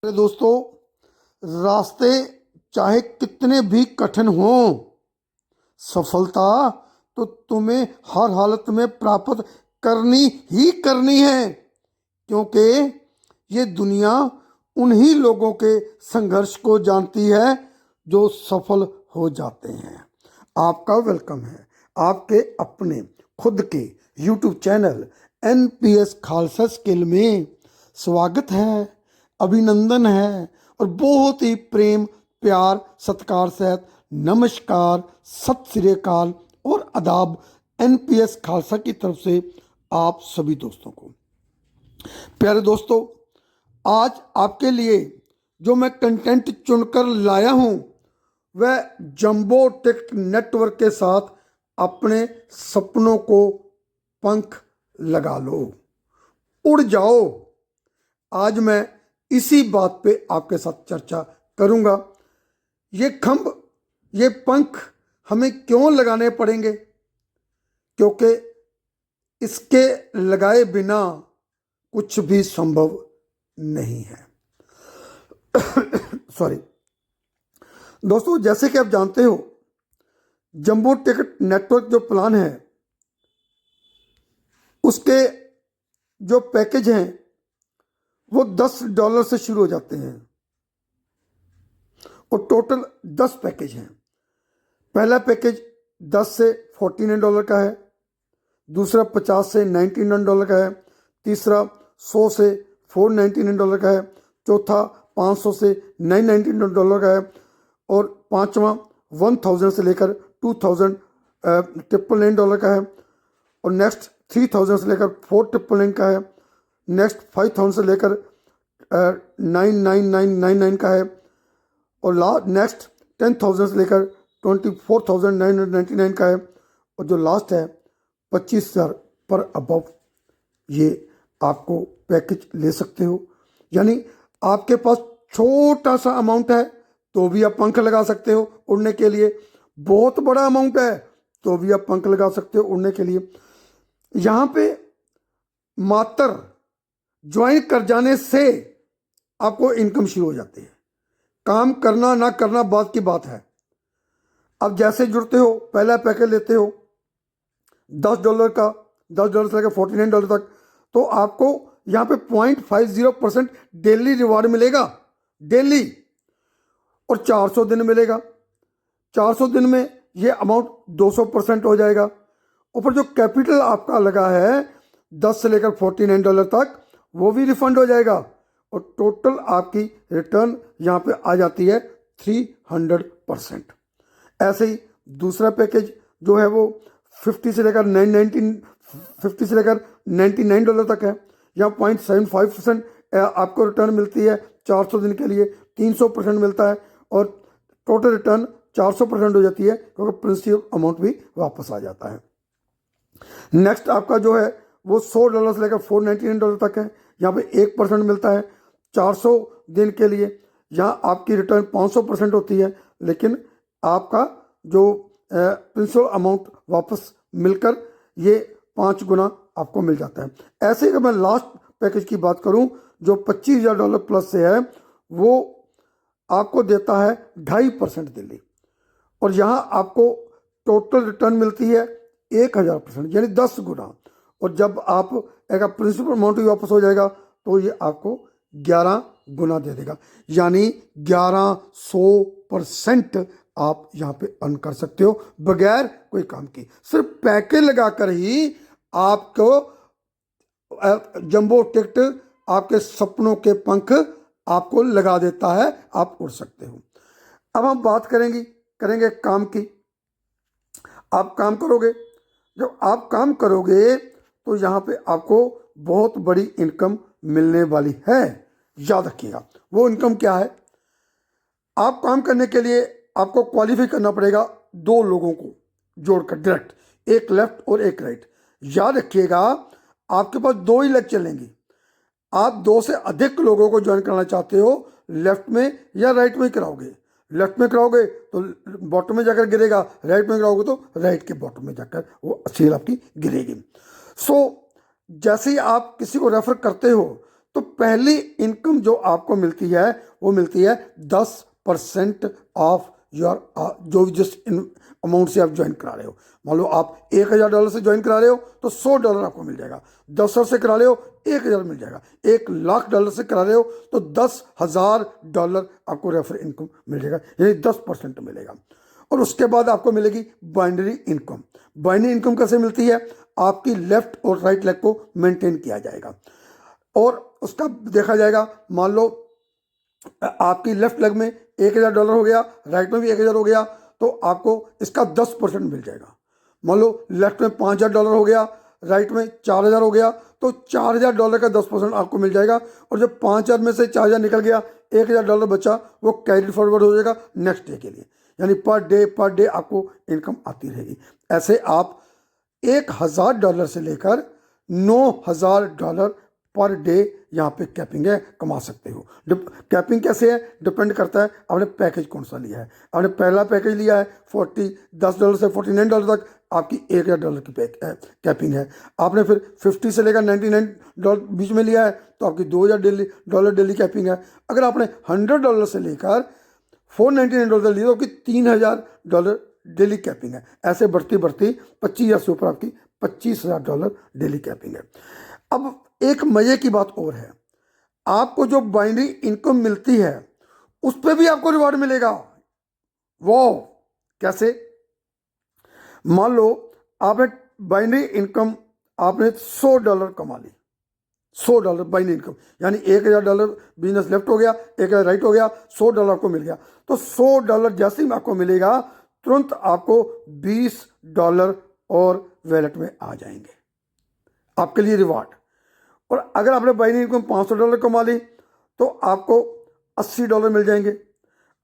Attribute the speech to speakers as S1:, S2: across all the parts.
S1: मेरे दोस्तों, रास्ते चाहे कितने भी कठिन हों, सफलता तो तुम्हें हर हालत में प्राप्त करनी ही करनी है। क्योंकि ये दुनिया उन्हीं लोगों के संघर्ष को जानती है जो सफल हो जाते हैं। आपका वेलकम है आपके अपने खुद के YouTube channel NPS Khalsa skill में। स्वागत है, अभिनंदन है और बहुत ही प्रेम प्यार सत्कार सहित नमस्कार, सत श्री अकाल और आदाब NPS खालसा की तरफ से आप सभी दोस्तों को। प्यारे दोस्तों, आज आपके लिए जो मैं कंटेंट चुनकर लाया हूं वह जंबो टिकट नेटवर्क के साथ अपने सपनों को पंख लगा लो, उड़ जाओ। आज मैं इसी बात पे आपके साथ चर्चा करूंगा। ये खंभ, ये पंख हमें क्यों लगाने पड़ेंगे? क्योंकि इसके लगाए बिना कुछ भी संभव नहीं है। सॉरी दोस्तों, जैसे कि आप जानते हो, जंबो टिकट नेटवर्क जो प्लान है उसके जो पैकेज हैं वो $10 से शुरू हो जाते हैं और टोटल 10 पैकेज हैं। पहला पैकेज 10 से $49 का है, दूसरा 50 से $99 का है, तीसरा 100 से $499 का है, चौथा 500 से $999 का है और पांचवा 1000 से लेकर $2999 का है और नेक्स्ट 3000 से लेकर $4999 का है, नेक्स्ट 5000 से लेकर 99999 का है और नेक्स्ट 10,000 से लेकर 24,999 का है और जो लास्ट है 25,000 पर अबव ये आपको पैकेज ले सकते हो। यानी आपके पास छोटा सा अमाउंट है तो भी आप पंख लगा सकते हो उड़ने के लिए, बहुत बड़ा अमाउंट है तो भी आप पंख लगा सकते हो उड़ने के लिए। यहाँ पे मात्र ज्वाइन कर जाने से आपको इनकम शुरू हो जाती है। काम करना ना करना बात की बात है। अब जैसे जुड़ते हो, पहला पैकेज लेते हो $10 का, $10 से लेकर $49 तक, तो आपको यहाँ पे 0.50% डेली रिवार्ड मिलेगा, डेली, और 400 दिन मिलेगा। 400 दिन में ये अमाउंट 200% हो जाएगा। ऊपर जो कैपिटल आपका लगा है 10 से लेकर $49 तक वो भी रिफंड हो जाएगा और टोटल आपकी रिटर्न यहाँ पे आ जाती है 300%। ऐसे ही दूसरा पैकेज जो है वो 50 से लेकर $99 तक है। यहाँ 0.75% आपको रिटर्न मिलती है 400 दिन के लिए, 300% मिलता है और टोटल रिटर्न 400% हो जाती है क्योंकि प्रिंसिपल अमाउंट भी वापस आ जाता है। नेक्स्ट आपका जो है वो $100 से लेकर $499 तक है। यहाँ पे 1% मिलता है 400 दिन के लिए। यहाँ आपकी रिटर्न 500% होती है, लेकिन आपका जो प्रिंसिपल अमाउंट वापस मिलकर ये 5 गुना आपको मिल जाता है। ऐसे ही अगर मैं लास्ट पैकेज की बात करूं जो $25,000 प्लस से है, वो आपको देता है 2.5% दिल्ली और यहाँ आपको टोटल रिटर्न मिलती है 1000%, यानी 10 गुना। और जब आप एक प्रिंसिपल अमाउंट भी वापस हो जाएगा तो ये आपको 11 गुना दे देगा, यानी 1100% आप यहाँ पे अर्न कर सकते हो बगैर कोई काम की। सिर्फ पैकेज लगाकर ही आपको जंबो टिकट आपके सपनों के पंख आपको लगा देता है, आप उड़ सकते हो। अब हम बात करेंगे काम की। आप काम करोगे, जब आप काम करोगे तो यहाँ पे आपको बहुत बड़ी इनकम मिलने वाली है। याद रखिएगा वो इनकम क्या है। आप काम करने के लिए आपको क्वालिफाई करना पड़ेगा 2 लोगों को जोड़कर डायरेक्ट, एक लेफ्ट और एक राइट। याद रखिएगा आपके पास 2 ही लेग चलेंगे। आप 2 से अधिक लोगों को ज्वाइन करना चाहते हो, लेफ्ट में या राइट में कराओगे। लेफ्ट में कराओगे तो बॉटम में जाकर गिरेगा, राइट में कराओगे तो राइट के बॉटम में जाकर वो सेल आपकी गिरेगी। सो जैसे ही आप किसी को रेफर करते हो तो पहली इनकम जो आपको मिलती है वो मिलती है 10% ऑफ योर जो जिस अमाउंट से आप ज्वाइन करा रहे हो। मान लो आप $1,000 से ज्वाइन करा रहे हो तो $100 आपको मिल जाएगा। 10 से करा रहे हो 1,000 मिल जाएगा। $1,00,000 से करा रहे हो तो $10,000 आपको रेफर इनकम मिल जाएगा, यानी 10% मिलेगा। और उसके बाद आपको मिलेगी बाइनरी इनकम। बाइनरी इनकम कैसे मिलती है? आपकी लेफ्ट और राइट लेग को मेंटेन किया जाएगा और उसका देखा जाएगा। मान लो आपकी लेफ्ट लेग में $1,000 हो गया, राइट में भी 1,000 हो गया, तो आपको इसका 10% मिल जाएगा। मान लो लेफ्ट में $5,000 हो गया, राइट में 4,000 हो गया, तो $4,000 का 10% आपको मिल जाएगा। और जब 5,000 में से 4,000 निकल गया, $1,000 बचा, वो कैरी फॉरवर्ड हो जाएगा नेक्स्ट डे के लिए, यानी पर डे आपको इनकम आती रहेगी। ऐसे आप $1,000 से लेकर $9,000 पर डे यहाँ पे कैपिंग है कमा सकते हो। कैपिंग कैसे है? डिपेंड करता है आपने पैकेज कौन सा लिया है। आपने पहला पैकेज लिया है $10 से $49 तक, आपकी $1,000 की कैपिंग है। आपने फिर 50 से लेकर $99 बीच में लिया है तो आपकी $2,000 डेली कैपिंग है। अगर आपने $100 से लेकर $499 लिया तो आपकी $3,000 डेली कैपिंग है। ऐसे बढ़ती बढ़ती 25,000 से ऊपर आपकी $25,000 डेली कैपिंग है। अब एक मजे की बात और है, आपको जो बाइनरी इनकम मिलती है उस पर भी आपको रिवॉर्ड मिलेगा। वो कैसे? मान लो आपने बाइनरी इनकम आपने $100 कमा ली, $100 बाइनरी इनकम, यानी $1,000 बिजनेस लेफ्ट हो गया, 1,000 राइट हो गया, $100 आपको मिल गया। तो $100 जैसे ही आपको मिलेगा तुरंत आपको $20 और वैलेट में आ जाएंगे आपके लिए रिवॉर्ड। और अगर आपने बाइनरी इनकम $500 कमा ली तो आपको $80 मिल जाएंगे।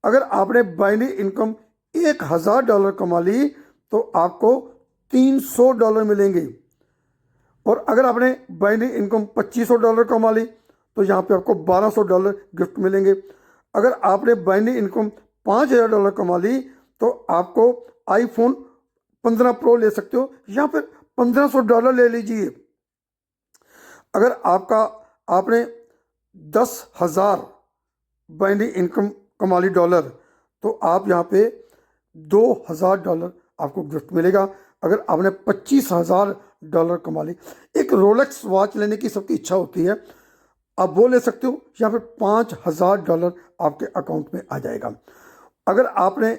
S1: अगर आपने बाइनरी इनकम $1,000 कमा ली तो आपको $300 मिलेंगे। और अगर आपने बाइनरी इनकम $2,500 कमा ली तो यहाँ पे आपको $1,200 गिफ्ट मिलेंगे। अगर आपने बाइनरी इनकम $5,000 कमा ली तो आपको iPhone 15 Pro ले सकते हो, या फिर $1,500 ले लीजिए। अगर आपने 10,000 बाइनरी इनकम कमा ली डॉलर तो आप यहाँ पे $2,000 आपको गिफ्ट मिलेगा। अगर आपने $25,000 कमा ली, एक रोलेक्स वॉच लेने की सबकी इच्छा होती है, आप वो ले सकते हो, या फिर $5,000 आपके अकाउंट में आ जाएगा। अगर आपने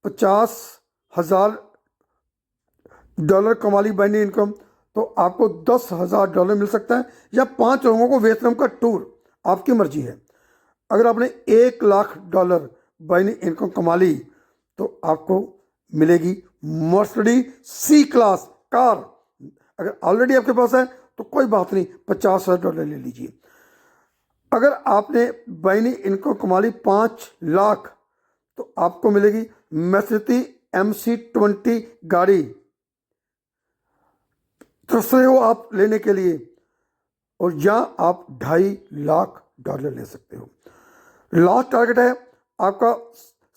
S1: $50,000 कमा ली बाइनरी इनकम तो आपको $10,000 मिल सकता है, या 5 लोगों को वियतनाम का टूर, आपकी मर्जी है। अगर आपने $1,00,000 बाइनरी इनकम कमा ली तो आपको मिलेगी मर्सिडीज C-क्लास कार। अगर ऑलरेडी आपके पास है तो कोई बात नहीं, $50,000 ले लीजिए। अगर आपने बाइनरी इनकम कमा ली 5 लाख तो आपको मिलेगी मर्सिडीज MC20 गाड़ी, तरस रहे हो आप लेने के लिए, और या आप $2.5 लाख ले सकते हो। लास्ट टारगेट है आपका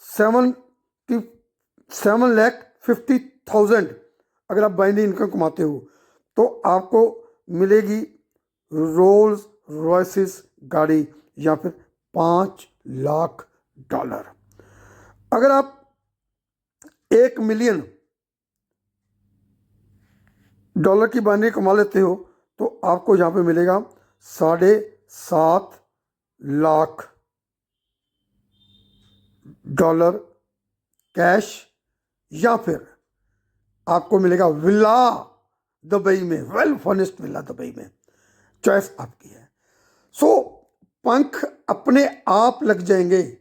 S1: 7,50,000। अगर आप बाइनरी इनकम कमाते हो तो आपको मिलेगी रोल्स रॉयसिस गाड़ी, या फिर $5,00,000। अगर आप $1 मिलियन की बाइनरी कमा लेते हो तो आपको यहाँ पे मिलेगा $7,50,000 कैश, या फिर आपको मिलेगा विला दुबई में, वेल फर्निश्ड विला दुबई में। चॉइस आपकी है। पंख अपने आप लग जाएंगे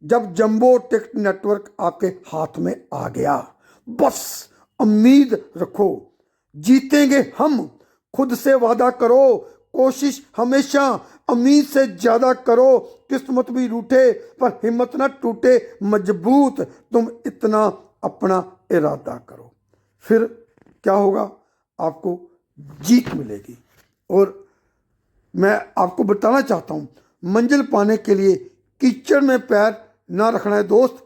S1: जब जंबो टिकट नेटवर्क आपके हाथ में आ गया। बस उम्मीद रखो, जीतेंगे हम, खुद से वादा करो, कोशिश हमेशा उम्मीद से ज्यादा करो, किस्मत भी रूठे पर हिम्मत ना टूटे, मजबूत तुम इतना अपना इरादा करो, फिर क्या होगा, आपको जीत मिलेगी। और मैं आपको बताना चाहता हूं, मंजिल पाने के लिए कीचड़ में पैर ना रखना है दोस्त,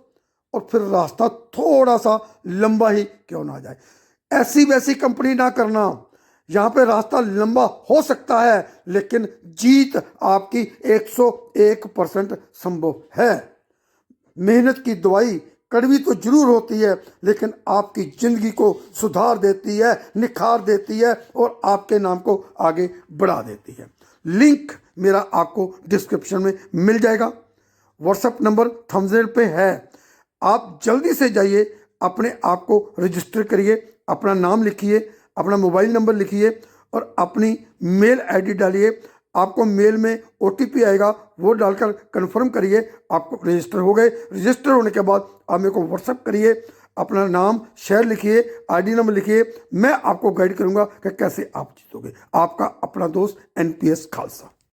S1: और फिर रास्ता थोड़ा सा लंबा ही क्यों ना जाए। ऐसी वैसी कंपनी ना करना, यहाँ पे रास्ता लंबा हो सकता है, लेकिन जीत आपकी 101% संभव है। मेहनत की दवाई कड़वी तो जरूर होती है, लेकिन आपकी जिंदगी को सुधार देती है, निखार देती है और आपके नाम को आगे बढ़ा देती है। लिंक मेरा आपको डिस्क्रिप्शन में मिल जाएगा। व्हाट्सएप नंबर थंबनेल पे है। आप जल्दी से जाइए, अपने आप को रजिस्टर करिए, अपना नाम लिखिए, अपना मोबाइल नंबर लिखिए और अपनी मेल आईडी डालिए। आपको मेल में ओटीपी आएगा, वो डालकर कंफर्म करिए आपको रजिस्टर हो गए। रजिस्टर होने के बाद आप मेरे को व्हाट्सएप करिए, अपना नाम, शहर लिखिए, आईडी नंबर लिखिए। मैं आपको गाइड करूंगा कि कैसे आप जीतोगे। आपका अपना दोस्त NPS खालसा।